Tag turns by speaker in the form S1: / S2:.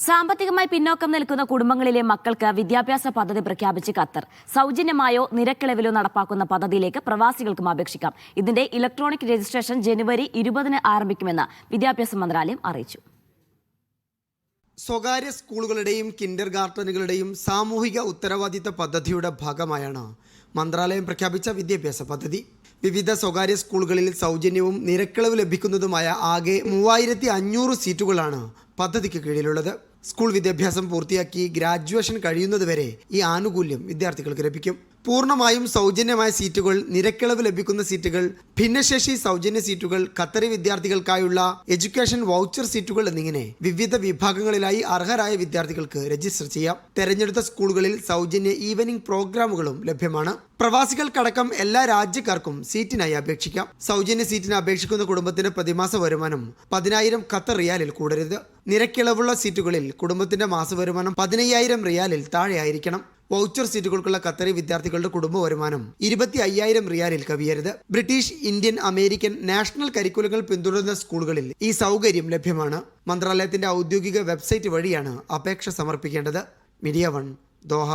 S1: സാമ്പത്തികമായി പിന്നോക്കം നിൽക്കുന്ന കുടുംബങ്ങളിലെ മക്കൾക്ക് വിദ്യാഭ്യാസ പദ്ധതി പ്രഖ്യാപിച്ച് ഖത്തർ. സൗജന്യമായോ നിരക്കിളവിലോ നടപ്പാക്കുന്ന പദ്ധതിയിലേക്ക് പ്രവാസികൾക്കും അപേക്ഷിക്കാം. ഇതിന്റെ ഇലക്ട്രോണിക് രജിസ്ട്രേഷൻ ജനുവരി 20 ആരംഭിക്കുമെന്ന് വിദ്യാഭ്യാസ മന്ത്രാലയം അറിയിച്ചു.
S2: സ്വകാര്യ സ്കൂളുകളുടെയും കിൻഡർ ഗാർട്ടനുകളുടെയും സാമൂഹിക ഉത്തരവാദിത്ത പദ്ധതിയുടെ ഭാഗമായാണ് മന്ത്രാലയം പ്രഖ്യാപിച്ച വിദ്യാഭ്യാസ പദ്ധതി. വിവിധ സ്വകാര്യ സ്കൂളുകളിൽ സൗജന്യവും നിരക്കിളവ് ലഭിക്കുന്നതുമായ ആകെ 3500 സീറ്റുകളാണ് പദ്ധതിക്ക് കീഴിലുള്ളത്. സ്കൂൾ വിദ്യാഭ്യാസം പൂർത്തിയാക്കി ഗ്രാജുവേഷൻ കഴിയുന്നതുവരെ ഈ ആനുകൂല്യം വിദ്യാർത്ഥികൾക്ക് ലഭിക്കും. പൂർണ്ണമായും സൗജന്യമായ സീറ്റുകൾ, നിരക്കിളവ് ലഭിക്കുന്ന സീറ്റുകൾ, ഭിന്നശേഷി സൗജന്യ സീറ്റുകൾ, ഖത്തറി വിദ്യാർത്ഥികൾക്കായുള്ള എഡ്യൂക്കേഷൻ വൗച്ചർ സീറ്റുകൾ എന്നിങ്ങനെ വിവിധ വിഭാഗങ്ങളിലായി അർഹരായ വിദ്യാർത്ഥികൾക്ക് രജിസ്റ്റർ ചെയ്യാം. തെരഞ്ഞെടുത്ത സ്കൂളുകളിൽ സൗജന്യ ഈവനിംഗ് പ്രോഗ്രാമുകളും ലഭ്യമാണ്. പ്രവാസികൾക്കടക്കം എല്ലാ രാജ്യക്കാർക്കും സീറ്റിനായി അപേക്ഷിക്കാം. സൗജന്യ സീറ്റിന് അപേക്ഷിക്കുന്ന കുടുംബത്തിന്റെ പ്രതിമാസ വരുമാനം 10,000 ഖത്തർ റിയാലിൽ കൂടരുത്. നിരക്കിളവുള്ള സീറ്റുകളിൽ കുടുംബത്തിന്റെ മാസവരുമാനം 15,000 റിയാലിൽ താഴെയായിരിക്കണം. വൗച്ചർ സീറ്റുകൾക്കുള്ള ഖത്തറി വിദ്യാർത്ഥികളുടെ കുടുംബ വരുമാനം 25,000 റിയാലിൽ കവിയരുത്. ബ്രിട്ടീഷ്, ഇന്ത്യൻ, അമേരിക്കൻ നാഷണൽ കരിക്കുലങ്ങൾ പിന്തുടരുന്ന സ്കൂളുകളിൽ ഈ സൗകര്യം ലഭ്യമാണ്. മന്ത്രാലയത്തിന്റെ ഔദ്യോഗിക വെബ്സൈറ്റ് വഴിയാണ് അപേക്ഷ സമർപ്പിക്കേണ്ടത്. Media 1, Doha.